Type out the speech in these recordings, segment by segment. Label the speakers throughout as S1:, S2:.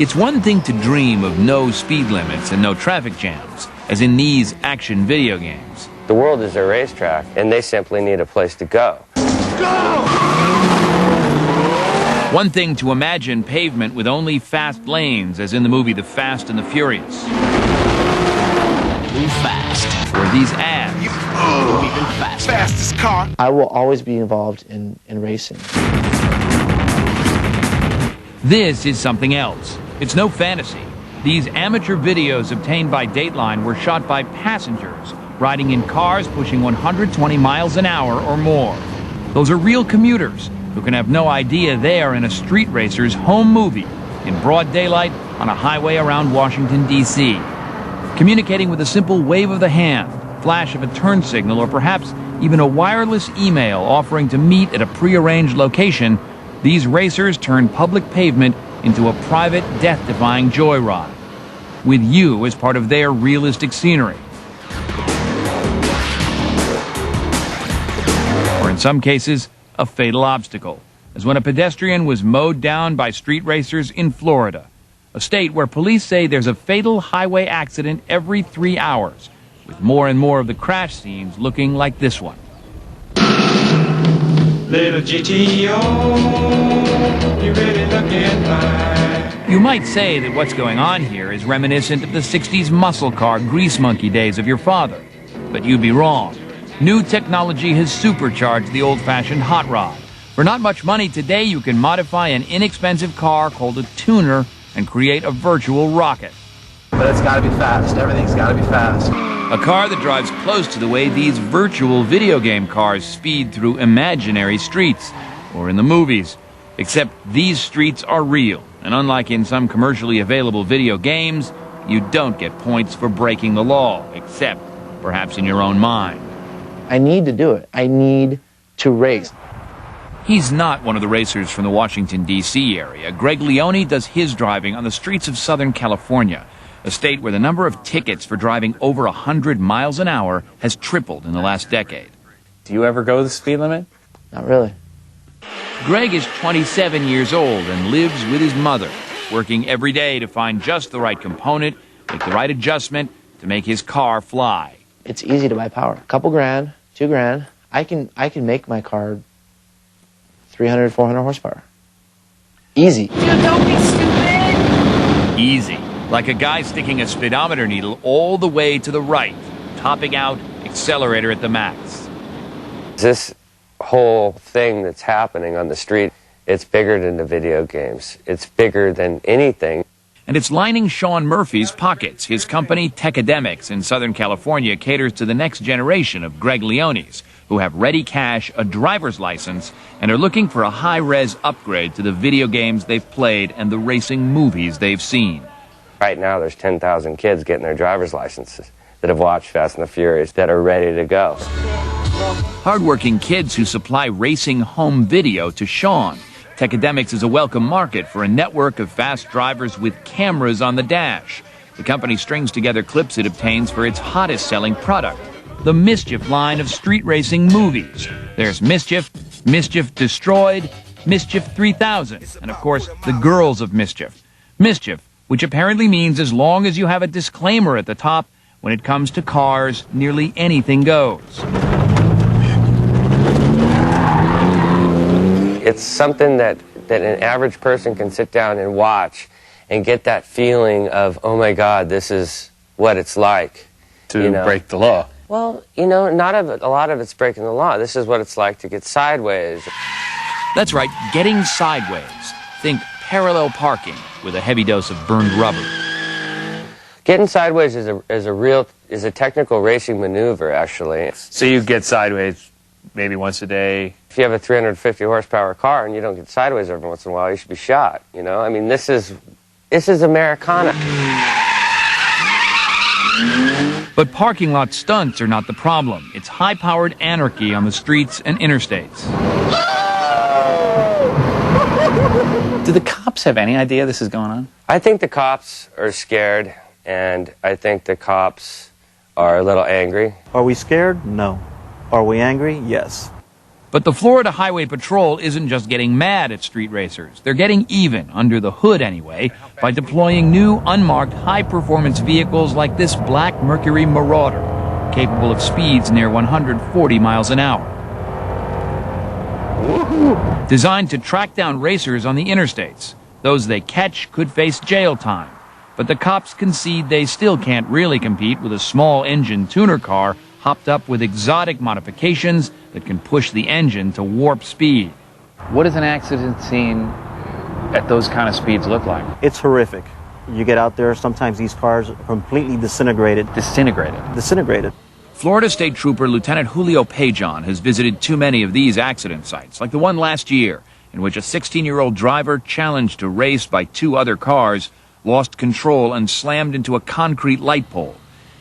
S1: It's one thing to dream of no speed limits and no traffic jams, as in these action video games.
S2: The world is a racetrack, and they simply need a place to go.
S3: Go!
S1: One thing to imagine pavement with only fast lanes, as in the movie The Fast and the Furious.
S4: Move fast.
S1: Or these ads.
S4: Move even faster.
S3: Fastest car.
S5: I will always be involved in racing.
S1: This is something else. It's no fantasy. These amateur videos obtained by Dateline were shot by passengers riding in cars pushing 120 miles an hour or more. Those are real commuters who can have no idea they are in a street racer's home movie in broad daylight on a highway around Washington, D.C. Communicating with a simple wave of the hand, flash of a turn signal, or perhaps even a wireless email offering to meet at a prearranged location, these racers turn public pavement into a private, death-defying joyride, with you as part of their realistic scenery. Or in some cases, a fatal obstacle, as when a pedestrian was mowed down by street racers in Florida, a state where police say there's a fatal highway accident every 3 hours, with more and more of the crash scenes looking like this one.
S6: Little GTO, you really looking fine.
S1: You might say that what's going on here is reminiscent of the 60s muscle car grease monkey days of your father. But you'd be wrong. New technology has supercharged the old-fashioned hot rod. For not much money today, you can modify an inexpensive car called a tuner and create a virtual rocket.
S5: But it's got to be fast. Everything's got to be fast.
S1: A car that drives close to the way these virtual video game cars speed through imaginary streets, or in the movies. Except these streets are real, and unlike in some commercially available video games, you don't get points for breaking the law, except perhaps in your own mind.
S5: I need to do it. I need to race.
S1: He's not one of the racers from the Washington, D.C. area. Greg Leone does his driving on the streets of Southern California, a state where the number of tickets for driving over 100 miles an hour has tripled in the last decade.
S7: Do you ever go the speed limit?
S5: Not really.
S1: Greg is 27 years old and lives with his mother, working every day to find just the right component, make the right adjustment to make his car fly.
S5: It's easy to buy power. A couple grand, $2,000. I can make my car 300, 400 horsepower. Easy.
S8: Dude, don't be stupid.
S1: Easy. Like a guy sticking a speedometer needle all the way to the right, topping out accelerator at the max.
S2: This whole thing that's happening on the street, it's bigger than the video games. It's bigger than anything.
S1: And it's lining Sean Murphy's pockets. His company, Techademics in Southern California, caters to the next generation of Greg Leones, who have ready cash, a driver's license, and are looking for a high-res upgrade to the video games they've played and the racing movies they've seen.
S2: Right now, there's 10,000 kids getting their driver's licenses that have watched Fast and the Furious that are ready to go.
S1: Hardworking kids who supply racing home video to Sean. Techademics is a welcome market for a network of fast drivers with cameras on the dash. The company strings together clips it obtains for its hottest-selling product, the Mischief line of street racing movies. There's Mischief, Mischief Destroyed, Mischief 3000, and of course, the Girls of Mischief. Mischief, which apparently means as long as you have a disclaimer at the top, when it comes to cars, nearly anything goes.
S2: It's something that an average person can sit down and watch and get that feeling of, oh my God, this is what it's like.
S7: To break the law.
S2: Well, a lot of it's breaking the law. This is what it's like to get sideways.
S1: That's right, getting sideways. Think parallel parking with a heavy dose of burned rubber.
S2: Getting sideways is a technical racing maneuver, actually.
S7: So you get sideways maybe once a day?
S2: If you have a 350 horsepower car and you don't get sideways every once in a while, you should be shot, I mean, this is Americana.
S1: But parking lot stunts are not the problem. It's high-powered anarchy on the streets and interstates.
S7: Do the cops have any idea this is going on?
S2: I think the cops are scared, and I think the cops are a little angry.
S9: Are we scared? No. Are we angry? Yes.
S1: But the Florida Highway Patrol isn't just getting mad at street racers. They're getting even, under the hood anyway, by deploying new, unmarked, high-performance vehicles like this black Mercury Marauder, capable of speeds near 140 miles an hour. Designed to track down racers on the interstates. Those they catch could face jail time. But the cops concede they still can't really compete with a small-engine tuner car hopped up with exotic modifications that can push the engine to warp speed.
S7: What does an accident scene at those kind of speeds look like?
S3: It's horrific. You get out there, sometimes these cars are completely disintegrated. Disintegrated.
S1: Florida State Trooper Lieutenant Julio Pajon has visited too many of these accident sites, like the one last year, in which a 16-year-old driver challenged to race by two other cars, lost control and slammed into a concrete light pole.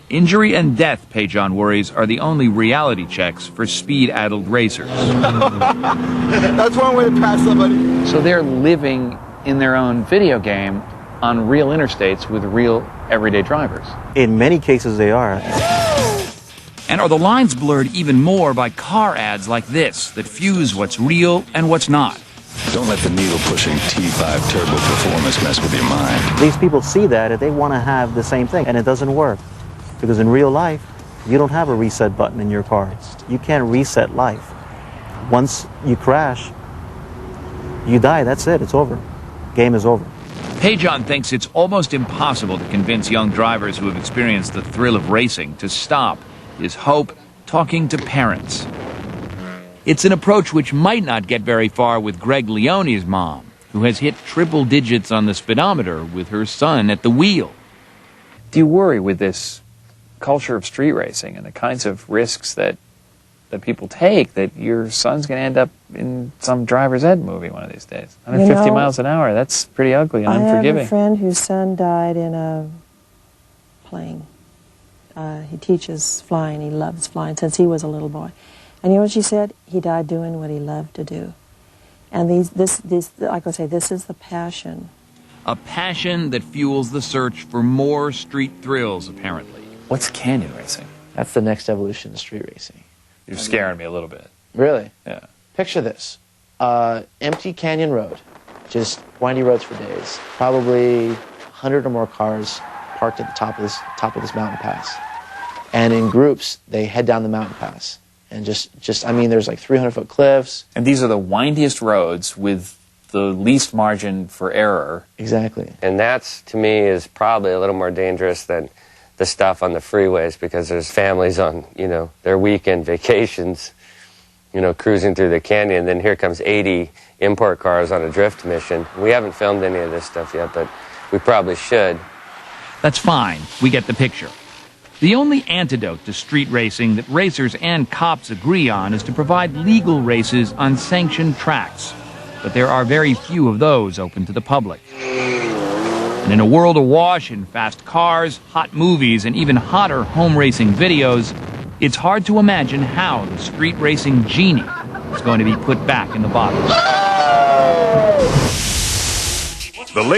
S1: Injury and death, Pajon worries, are the only reality checks for speed-addled racers.
S9: That's one way to pass somebody.
S7: So they're living in their own video game on real interstates with real everyday drivers.
S3: In many cases they are.
S1: And are the lines blurred even more by car ads like this that fuse what's real and what's not?
S10: Don't let the needle-pushing T5 turbo performance mess with your mind.
S3: These people see that and they want to have the same thing, and it doesn't work. Because in real life, you don't have a reset button in your car. You can't reset life. Once you crash, you die. That's it. It's over. Game is over.
S1: Pajon thinks it's almost impossible to convince young drivers who have experienced the thrill of racing to stop. His hope, talking to parents. It's an approach which might not get very far with Greg Leone's mom, who has hit triple digits on the speedometer with her son at the wheel.
S7: Do you worry with this culture of street racing and the kinds of risks that people take that your son's going to end up in some driver's ed movie one of these days? 150 miles an hour, that's pretty ugly and unforgiving.
S11: I have a friend whose son died in a plane. He teaches flying. He loves flying since he was a little boy. And you know what she said? He died doing what he loved to do. And this, like I say, this is the passion.
S1: A passion that fuels the search for more street thrills, apparently.
S7: What's canyon racing?
S5: That's the next evolution of street racing.
S7: You're scaring me a little bit.
S5: Really?
S7: Yeah.
S5: Picture this. Empty canyon road. Just windy roads for days. Probably 100 or more cars parked at the top of this mountain pass. And in groups, they head down the mountain pass. And I mean, there's like 300-foot cliffs.
S7: And these are the windiest roads with the least margin for error.
S5: Exactly.
S2: And that's, to me, is probably a little more dangerous than the stuff on the freeways, because there's families on, their weekend vacations, cruising through the canyon. Then here comes 80 import cars on a drift mission. We haven't filmed any of this stuff yet, but we probably should.
S1: That's fine. We get the picture. The only antidote to street racing that racers and cops agree on is to provide legal races on sanctioned tracks. But there are very few of those open to the public. And in a world awash in fast cars, hot movies, and even hotter home racing videos, it's hard to imagine how the street racing genie is going to be put back in the bottle.